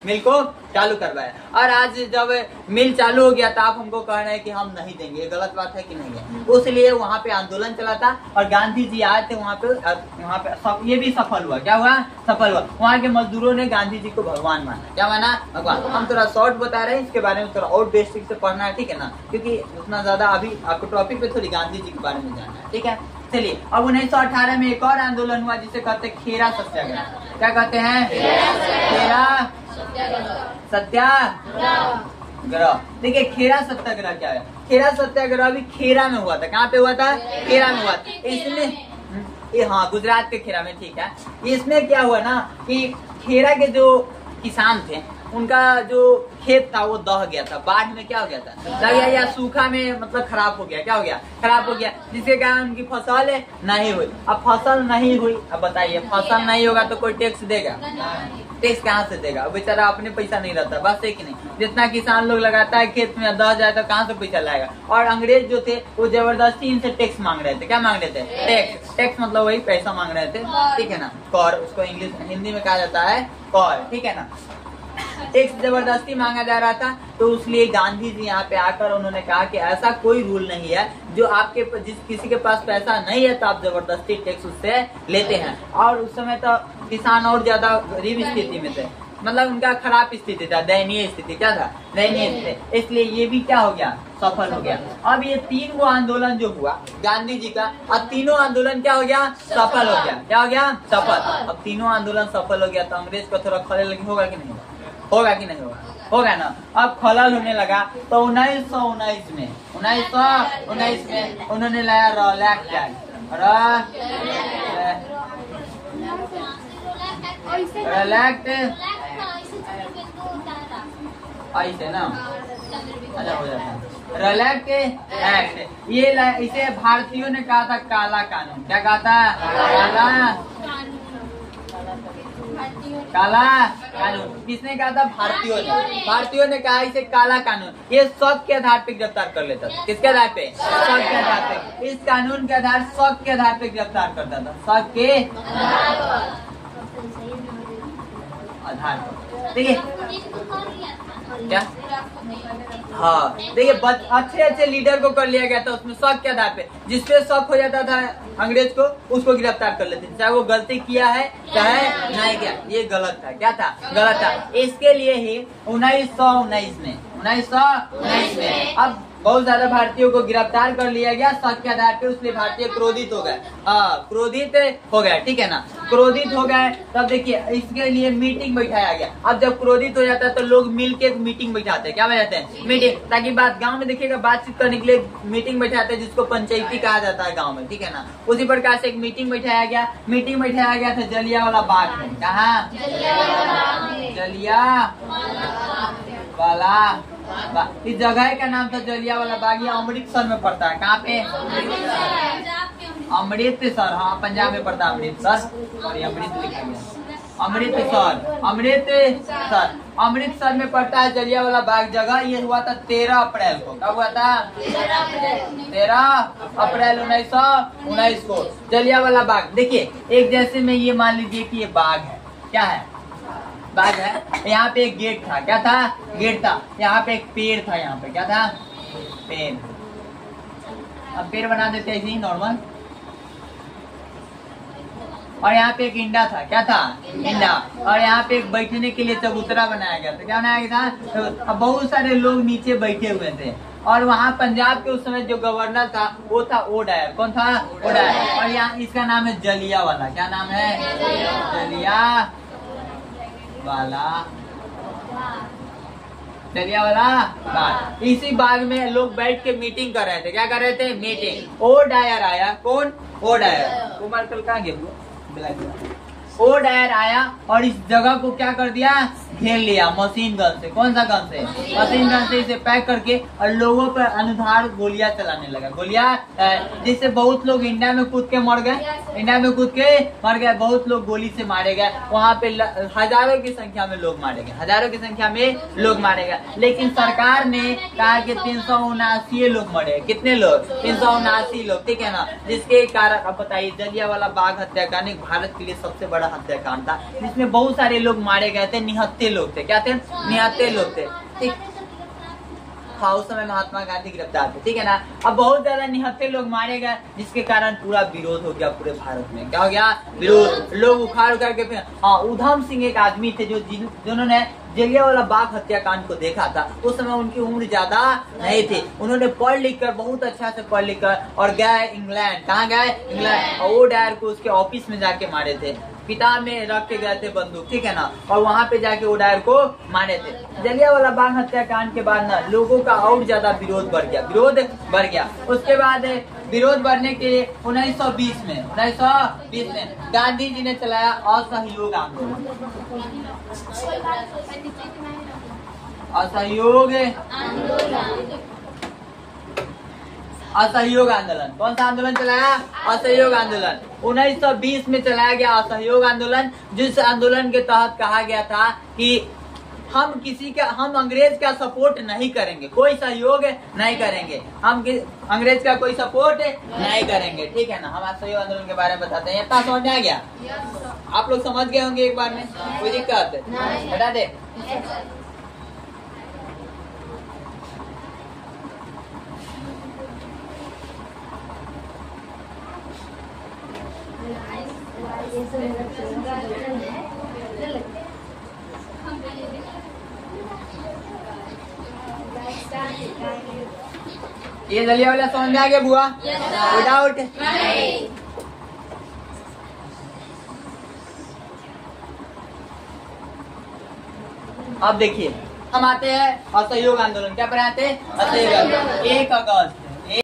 मिल को चालू करवाया, और आज जब मिल चालू हो गया तो आप हमको कह रहे हैं कि हम नहीं देंगे। ये गलत बात है कि नहीं है? उसलिए वहाँ पे आंदोलन चला था और गांधी जी आए थे वहाँ पे ये भी सफल हुआ। क्या हुआ? सफल हुआ। वहाँ के मजदूरों ने गांधी जी को भगवान माना। क्या माना? भगवान। हम थोड़ा शॉर्ट बता रहे हैं, इसके बारे में थोड़ा और बेसिक से पढ़ना है, ठीक है ना, क्योंकि उतना ज्यादा अभी आपको टॉपिक पे थोड़ी गांधी जी के बारे में जानना है, ठीक है। चलिए, अब 1918 में एक और आंदोलन हुआ जिसे कहते हैं खेरा सत्याग्रह। क्या कहते हैं? खेरा सत्याग्रह। देखिए, खेरा सत्याग्रह क्या है? खेरा सत्याग्रह भी खेरा में हुआ था। कहाँ पे हुआ था? खेरा में हुआ था। इसमें हाँ, गुजरात के खेरा में, ठीक है। इसमें क्या हुआ ना कि खेरा के जो किसान थे उनका जो खेत था वो दह गया था, बाढ़ में क्या हो गया था? दह गया, या सूखा में मतलब खराब हो गया। क्या हो गया? खराब हो गया, जिसके कारण उनकी फसल नहीं हुई। अब फसल नहीं हुई, अब बताइए, फसल नहीं होगा तो कोई टैक्स देगा? टैक्स कहाँ से देगा? बेचारा अपने पैसा नहीं रहता, बस है कि नहीं। जितना किसान लोग लगाता है खेत में, दह जाए तो कहाँ से पैसा लाएगा? और अंग्रेज जो थे वो जबरदस्ती इनसे टैक्स मांग रहे थे। क्या मांग रहे थे? टैक्स। टैक्स मतलब वही पैसा मांग रहे थे, ठीक है ना। कर, उसको इंग्लिश हिंदी में कहा जाता है कर, ठीक है ना। टैक्स जबरदस्ती मांगा जा रहा था, तो इसलिए गांधी जी यहाँ पे आकर उन्होंने कहा कि ऐसा कोई रूल नहीं है जो आपके किसी के पास पैसा नहीं है तो आप जबरदस्ती टैक्स उससे लेते हैं। और उस समय तो किसान और ज्यादा गरीब स्थिति में थे, मतलब उनका खराब स्थिति था, दयनीय स्थिति। क्या था? दयनीय स्थिति। इसलिए ये भी क्या हो गया? सफल हो गया। अब ये 3 गो आंदोलन जो हुआ गांधी जी का, अब तीनों आंदोलन क्या हो गया? सफल हो गया। क्या हो गया? सफल। अब तीनों आंदोलन सफल हो गया तो अंग्रेज को थोड़ा खलल होगा कि नहीं? होगा कि नहीं होगा? होगा ना। अब खलल होने लगा तो 1919 में उन्होंने लाया रॉलैक्ट एक्ट। रॉलैक्ट ऐसे ना, अच्छा हो जाता है। रॉलैक्ट एक्ट, ये इसे भारतीयों ने कहा था काला कानून। क्या कहा था? काला कानून। किसने कहा था? भारतीयों ने। भारतीयों ने कहा इसे काला कानून। ये शक के आधार पे गिरफ्तार कर लेता था। किसके आधार पे? शक के आधार पे। इस कानून के आधार शक के आधार पे गिरफ्तार करता था। शक के आधार पर। देखिए क्या, हाँ देखिए, अच्छे लीडर को कर लिया गया था उसमें शक के आधार पे। जिसपे शक हो जाता था अंग्रेज को, उसको गिरफ्तार कर लेते, चाहे वो गलती किया है चाहे नहीं किया। ये गलत था। क्या था? गलत था। इसके लिए ही 1919 में अब बहुत ज्यादा भारतीयों को गिरफ्तार कर लिया गया शक के आधार पे। उसलिए भारतीय क्रोधित हो गए। क्रोधित हो गए, ठीक है ना। क्रोधित हो गए तब देखिए इसके लिए मीटिंग बैठाया गया। अब जब क्रोधित हो जाता है तो लोग मिलके एक मीटिंग बैठाते हैं। क्या बैठाते हैं? मीटिंग, ताकि बात गांव में देखिएगा बातचीत करने के लिए मीटिंग बैठाते हैं, जिसको पंचायती कहा जाता है गांव में, ठीक है ना। उसी प्रकार से एक मीटिंग बैठाया गया। मीटिंग बैठाया गया था जलियांवाला बाग में। कहाँ? जलियांवाला बाग। इस जगह का नाम था जलियांवाला बाग। ये अमृतसर में पड़ता है। कहाँ पे? अमृतसर। हाँ, पंजाब में पड़ता है अमृतसर, और ये अमृत लिखा गया। अमृतसर में पड़ता है जलियांवाला बाग जगह। ये हुआ था 13 अप्रैल को। कब हुआ था? 13 अप्रैल 1919 को जलियांवाला बाग। देखिए, एक जैसे में ये मान लीजिए कि ये बाग है। क्या है? बाग है। यहाँ पे एक गेट था। क्या था? गेट था। यहाँ पे एक पेड़ था। यहाँ पे क्या था? पेड़। अब पेड़ बना देते हैं नॉर्मल। और यहाँ पे एक इंडा था। क्या था? इंडा। और यहाँ पे एक बैठने के लिए चबूतरा बनाया गया था। क्या बनाया गया था? तो बहुत सारे लोग नीचे बैठे हुए थे। और वहाँ पंजाब के उस समय जो गवर्नर था वो था ओडायर। कौन था? ओडायर। और यहाँ इसका नाम है जलियांवाला। क्या नाम है? जलियांवाला बाग। इसी बाग में लोग बैठ के मीटिंग कर रहे थे। क्या कर रहे थे? मीटिंग। ओडायर आया। कौन? ओडायर। वो मार्कल कहाँ गया? ओडायर आया और इस जगह को क्या कर दिया? घेर लिया मशीन गन से। कौन सा गन से? मशीन गन से इसे पैक करके और लोगों पर अनुधार गोलियां चलाने लगा। गोलियां, जिससे बहुत लोग इंडिया में कूद के मर गए। बहुत लोग गोली से मारे गए। वहाँ पे हजारों की संख्या में लोग मारे गए। लेकिन सरकार ने कहा कि 379 लोग मरे। कितने लोग? 379 लोग, ठीक है ना। जिसके कारण अब बताइए, जलियांवाला बाग हत्याकांड भारत के लिए सबसे बड़ा हत्याकांड था, जिसमें बहुत सारे लोग मारे गए थे। 79 लोग थे। क्या थे? निहत्थे लोग थे। ठीक, हाँ, उस समय महात्मा गांधी गिरफ्तार थे, ठीक है ना। अब बहुत ज्यादा निहत्थे लोग मारे गए, जिसके कारण पूरा विरोध हो गया पूरे भारत में। क्या हो गया? विरोध। लोग उखाड़ उखाड़ के, हाँ, उधम सिंह एक आदमी थे जिन्होंने जलियांवाला बाग हत्याकांड को देखा था। उस समय उनकी उम्र ज्यादा नहीं थी। उन्होंने पढ़ लिख कर, बहुत अच्छा से पढ़ लिख कर, और गए इंग्लैंड। कहाँ गए? इंग्लैंड। और वो डायर को उसके ऑफिस में जाके मारे थे, किताब में रख के गए थे बंदूक, ठीक है ना। और वहां पे जाके वो डायर को मारे थे। जलियांवाला बाग हत्याकांड के बाद ना लोगों का और ज्यादा विरोध बढ़ गया। उसके बाद विरोध बढ़ने के 1920 में गांधी जी ने चलाया असहयोग आंदोलन। असहयोग आंदोलन। कौन सा आंदोलन चलाया? असहयोग आंदोलन। 1920 में चलाया गया असहयोग आंदोलन, जिस आंदोलन के तहत कहा गया था कि हम अंग्रेज का सपोर्ट नहीं करेंगे, कोई सहयोग नहीं करेंगे, हम अंग्रेज का कोई सपोर्ट नहीं करेंगे, ठीक है ना। हम असहयोग आंदोलन के बारे में बताते हैं। इतना समझ में आ गया? आप लोग समझ गए होंगे एक बार में, कोई दिक्कत? बता दे। ये जलियांवाला समझ में आ गया बुआ? विदाउट अब देखिए, हम आते हैं असहयोग आंदोलन। क्या पर आते हैं? असहयोग आंदोलन। 1 अगस्त